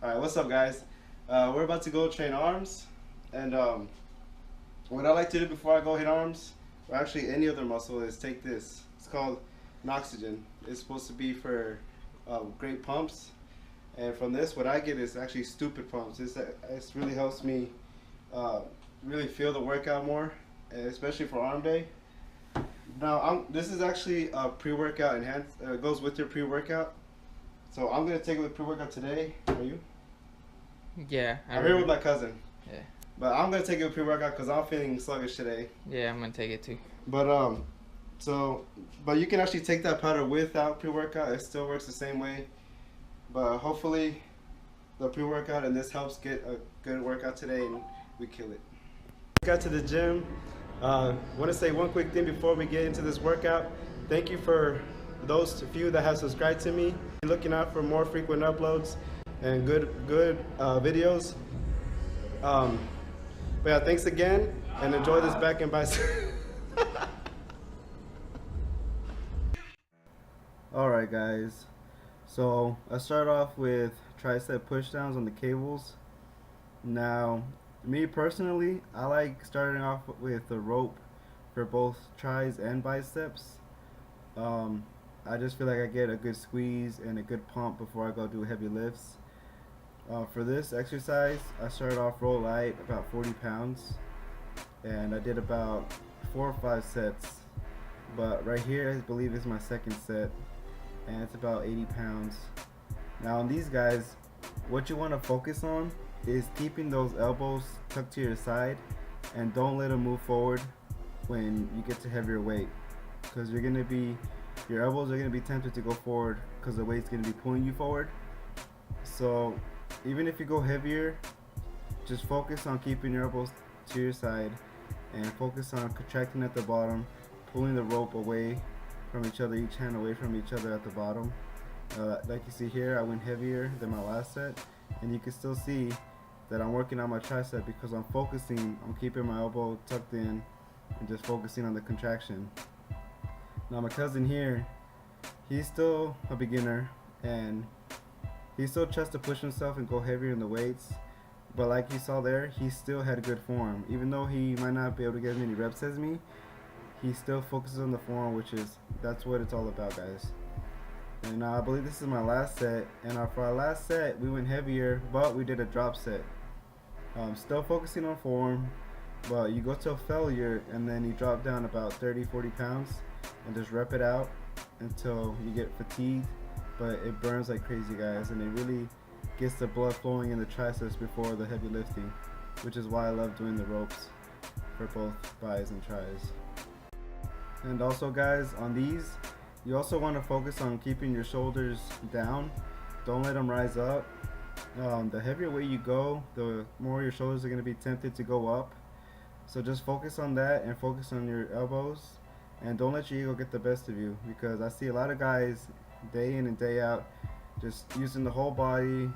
Alright, what's up, guys? We're about to go train arms, and what I like to do before I go hit arms, or actually any other muscle, is take this. It's called Noxygen. It's supposed to be for great pumps, and from this, what I get is actually stupid pumps. It really helps me really feel the workout more, and especially for arm day. Now, this is actually a pre-workout enhanced. It goes with your pre-workout. So I'm gonna take it with pre-workout today. Are you? Yeah, I'm here with my cousin. Yeah. But I'm gonna take it with pre-workout because I'm feeling sluggish today. Yeah, I'm gonna take it too. But but you can actually take that powder without pre-workout. It still works the same way. But hopefully, the pre-workout and this helps get a good workout today, and we kill it. Got to the gym. Want to say one quick thing before we get into this workout. Thank you for those few that have subscribed to me. Looking out for more frequent uploads and good videos. But yeah, thanks again, and enjoy this back and bicep. Alright guys, so I start off with tricep pushdowns on the cables. Now, me personally, I like starting off with the rope for both tris and biceps. I just feel like I get a good squeeze and a good pump before I go do heavy lifts. For this exercise, I started off real light, about 40 pounds, and I did about 4 or 5 sets. But right here, I believe is my second set, and it's about 80 pounds. Now on these guys, what you want to focus on is keeping those elbows tucked to your side, and don't let them move forward when you get to heavier weight, because your elbows are going to be tempted to go forward because the weight's going to be pulling you forward. So even if you go heavier, just focus on keeping your elbows to your side and focus on contracting at the bottom, pulling the rope away from each other, each hand away from each other at the bottom. Like you see here, I went heavier than my last set, and you can still see that I'm working on my tricep because I'm focusing on keeping my elbow tucked in and just focusing on the contraction. Now my cousin here, he's still a beginner, and he still tries to push himself and go heavier in the weights, but like you saw there, he still had good form. Even though he might not be able to get as many reps as me, he still focuses on the form, that's what it's all about, guys. And I believe this is my last set, and for our last set, we went heavier, but we did a drop set. Still focusing on form, but you go to a failure, and then you drop down about 30-40 pounds, and just rep it out until you get fatigued. But it burns like crazy, guys, and it really gets the blood flowing in the triceps before the heavy lifting, which is why I love doing the ropes for both bis and tris. And also, guys, on these, you also want to focus on keeping your shoulders down. Don't let them rise up. The heavier weight you go, the more your shoulders are going to be tempted to go up. So just focus on that and focus on your elbows, and don't let your ego get the best of you, because I see a lot of guys day in and day out just using the whole body,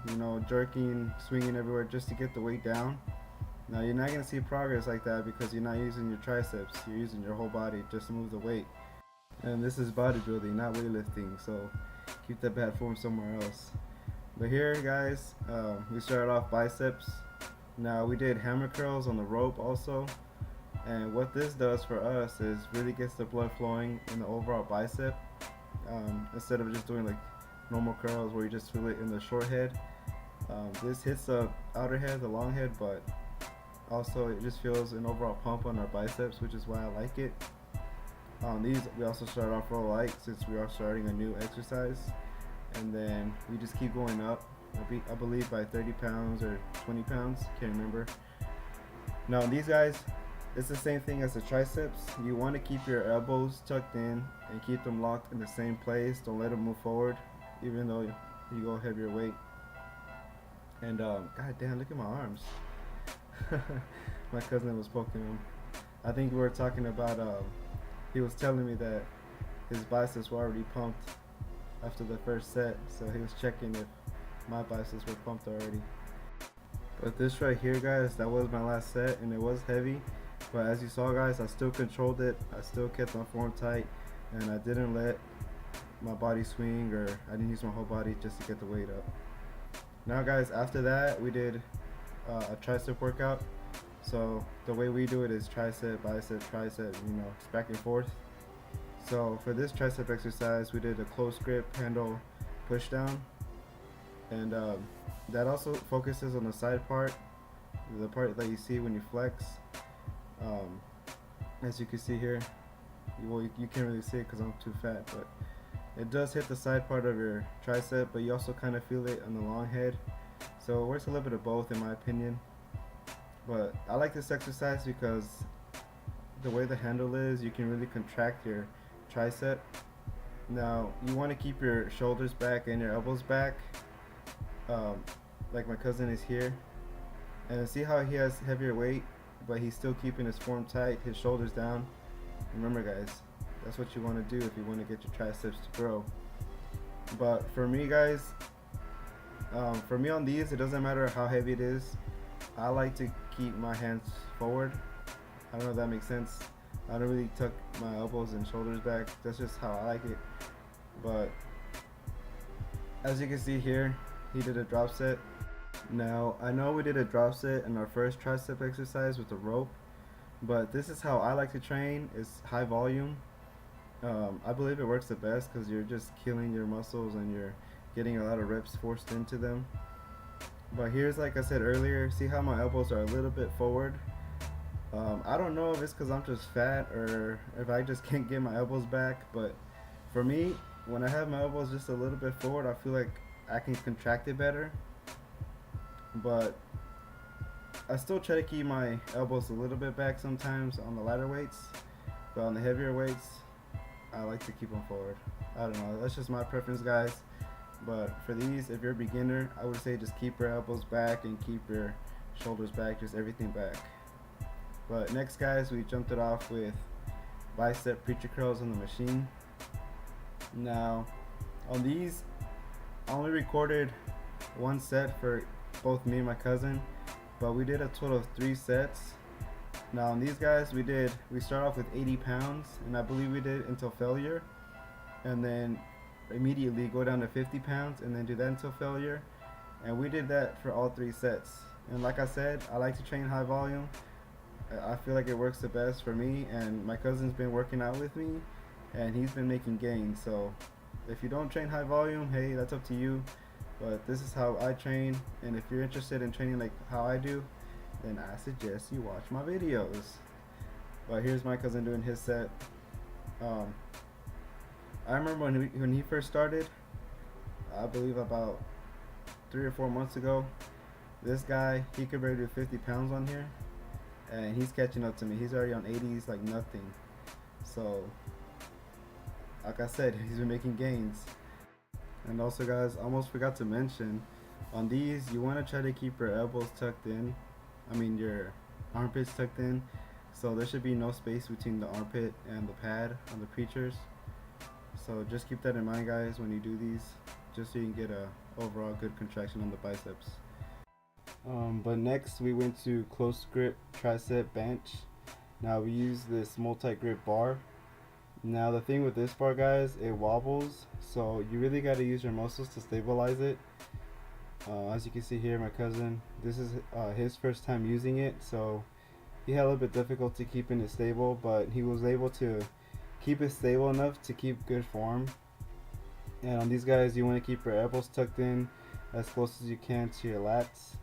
jerking, swinging everywhere just to get the weight down. Now you're not going to see progress like that because you're not using your triceps, you're using your whole body just to move the weight. And this is bodybuilding, not weightlifting, so keep that bad form somewhere else. But here, guys, we started off biceps. Now we did hammer curls on the rope also, and what this does for us is really gets the blood flowing in the overall bicep, instead of just doing like normal curls where you just feel it in the short head. This hits the outer head, the long head, but also it just feels an overall pump on our biceps, which is why I like it. On these, we also start off real light since we are starting a new exercise, and then we just keep going up, I believe by 30 pounds or 20 pounds, can't remember. Now these guys, it's the same thing as the triceps. You want to keep your elbows tucked in and keep them locked in the same place. Don't let them move forward even though you go heavier weight. And god damn, look at my arms. My cousin was poking them. I think we were talking about he was telling me that his biceps were already pumped after the first set, so he was checking if my biceps were pumped already. But this right here, guys, that was my last set, and it was heavy, but as you saw, guys, I still controlled it. I still kept my form tight, and I didn't let my body swing, or I didn't use my whole body just to get the weight up. Now guys, after that we did a tricep workout. So the way we do it is tricep, bicep, tricep, it's back and forth. So for this tricep exercise, we did a close grip handle push down, and that also focuses on the side part, the part that you see when you flex. Um, as you can see here, you can't really see it because I'm too fat, but it does hit the side part of your tricep, but you also kind of feel it on the long head. So it works a little bit of both in my opinion. But I like this exercise because the way the handle is, you can really contract your tricep. Now you want to keep your shoulders back and your elbows back, um, like my cousin is here. And see how he has heavier weight, but he's still keeping his form tight, his shoulders down. Remember guys, that's what you want to do if you want to get your triceps to grow. But for me guys, for me on these, it doesn't matter how heavy it is. I like to keep my hands forward. I don't know if that makes sense. I don't really tuck my elbows and shoulders back. That's just how I like it. But as you can see here, he did a drop set. Now, I know we did a drop set in our first tricep exercise with the rope, but this is how I like to train, is high volume. I believe it works the best because you're just killing your muscles and you're getting a lot of reps forced into them. But here's, like I said earlier, see how my elbows are a little bit forward? I don't know if it's because I'm just fat or if I just can't get my elbows back, but for me, when I have my elbows just a little bit forward, I feel like I can contract it better. But I still try to keep my elbows a little bit back sometimes on the lighter weights, but on the heavier weights, I like to keep them forward. I don't know, that's just my preference guys. But for these, if you're a beginner, I would say just keep your elbows back and keep your shoulders back, just everything back. But next guys, we jumped it off with bicep preacher curls on the machine. Now on these, I only recorded one set for both me and my cousin, but we did a total of 3 sets. Now on these guys, we start off with 80 pounds, and I believe we did until failure, and then immediately go down to 50 pounds and then do that until failure. And we did that for all 3 sets. And like I said, I like to train high volume. I feel like it works the best for me, and my cousin's been working out with me and he's been making gains. So if you don't train high volume, hey, that's up to you, but this is how I train. And if you're interested in training like how I do, then I suggest you watch my videos. But here's my cousin doing his set. I remember when he first started, I believe about 3 or 4 months ago, this guy, he could barely do 50 pounds on here, and he's catching up to me. He's already on 80s like nothing. So like I said, he's been making gains. And also guys, almost forgot to mention, on these you want to try to keep your elbows tucked in, your armpits tucked in, so there should be no space between the armpit and the pad on the preachers. So just keep that in mind guys when you do these, just so you can get a overall good contraction on the biceps. But next we went to close grip tricep bench. Now we use this multi-grip bar. Now the thing with this bar guys, it wobbles, so you really got to use your muscles to stabilize it. As you can see here, my cousin, this is his first time using it, so he had a little bit difficulty keeping it stable, but he was able to keep it stable enough to keep good form. And on these guys, you want to keep your elbows tucked in as close as you can to your lats,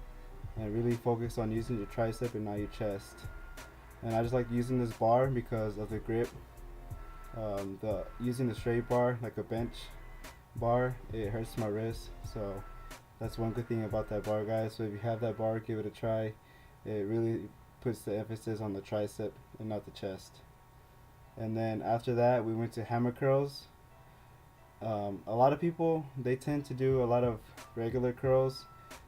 and really focus on using your tricep and not your chest. And I just like using this bar because of the grip. Using the straight bar like a bench bar, it hurts my wrist, so that's one good thing about that bar guys. So if you have that bar, give it a try. It really puts the emphasis on the tricep and not the chest. And then after that, we went to hammer curls. A lot of people, they tend to do a lot of regular curls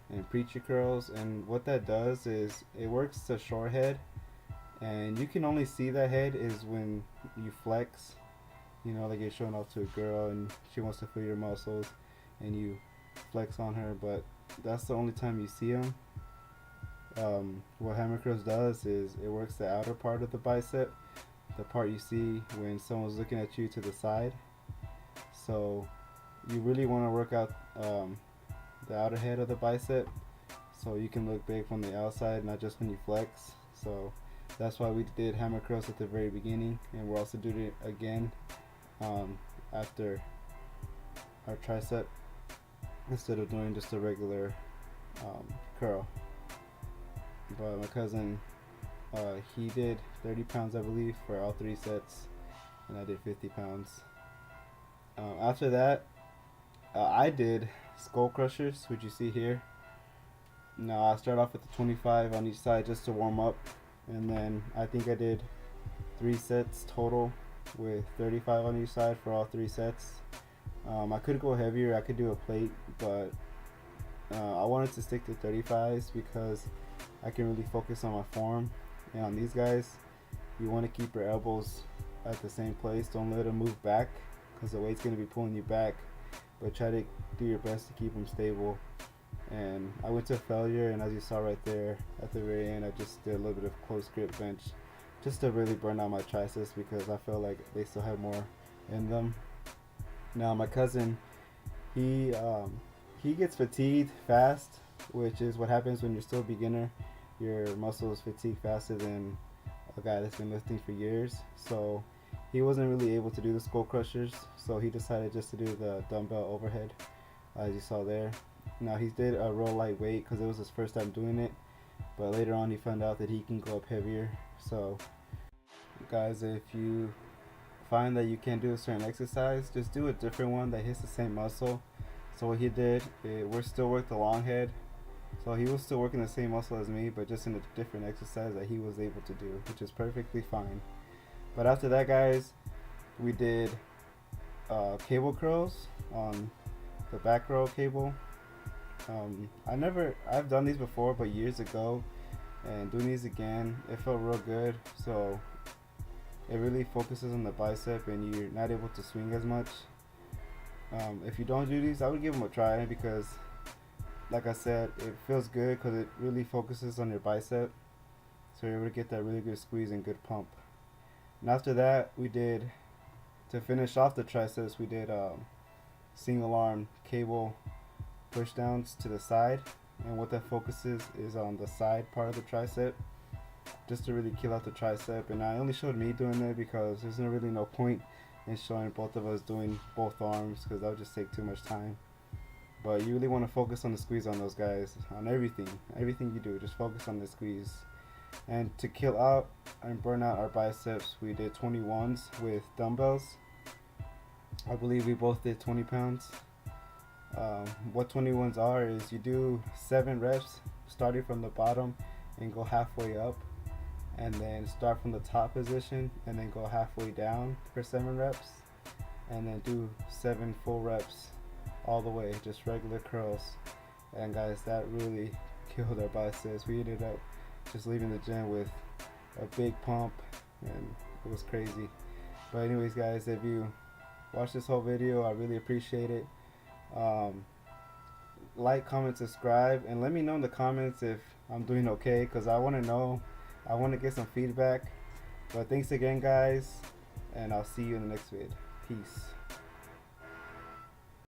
and preacher curls, and what that does is it works the short head, and you can only see that head is when you flex, like you're showing off to a girl and she wants to feel your muscles and you flex on her, but that's the only time you see them. What hammer curls does is it works the outer part of the bicep, the part you see when someone's looking at you to the side. So you really want to work out the outer head of the bicep, so you can look big from the outside, not just when you flex. So that's why we did hammer curls at the very beginning, and we're also doing it again after our tricep, instead of doing just a regular curl. But my cousin, he did 30 pounds, I believe, for all 3 sets, and I did 50 pounds. After that, I did skull crushers, which you see here. Now I start off with the 25 on each side just to warm up, and then I think I did 3 sets total with 35 on each side for all 3 sets. I could go heavier, I could do a plate, but I wanted to stick to 35s because I can really focus on my form. And on these guys, you want to keep your elbows at the same place. Don't let them move back because the weight's going to be pulling you back, but try to do your best to keep them stable. And I went to failure, and as you saw right there at the very end, I just did a little bit of close grip bench just to really burn out my triceps because I felt like they still had more in them. Now my cousin, he gets fatigued fast, which is what happens when you're still a beginner. Your muscles fatigue faster than a guy that's been lifting for years. So he wasn't really able to do the skull crushers, so he decided just to do the dumbbell overhead, as you saw there. Now he did a real light weight because it was his first time doing it, but later on he found out that he can go up heavier. So guys, if you find that you can't do a certain exercise, just do a different one that hits the same muscle. So what he did, we're still worked the long head, so he was still working the same muscle as me, but just in a different exercise that he was able to do, which is perfectly fine. But after that, guys, we did cable curls on the back row cable. I've done these before, but years ago, and doing these again, it felt real good. So it really focuses on the bicep, and you're not able to swing as much. If you don't do these, I would give them a try because, like I said, it feels good because it really focuses on your bicep, so you're able to get that really good squeeze and good pump. And after that, we did, to finish off the triceps, we did single arm cable push downs to the side, and what that focuses is on the side part of the tricep, just to really kill out the tricep. And I only showed me doing it because there's really no point in showing both of us doing both arms because that would just take too much time. But you really want to focus on the squeeze on those guys, on everything you do, just focus on the squeeze. And to kill out and burn out our biceps, we did 21s with dumbbells. I believe we both did 20 pounds. What 21s are is you do 7 reps starting from the bottom and go halfway up, and then start from the top position and then go halfway down for 7 reps, and then do 7 full reps all the way, just regular curls. And guys, that really killed our biceps. We ended up just leaving the gym with a big pump, and it was crazy. But anyways, guys, if you watch this whole video, I really appreciate it. Like, comment, subscribe, and let me know in the comments if I'm doing okay, because I want to know, I want to get some feedback. But thanks again, guys, and I'll see you in the next vid. Peace.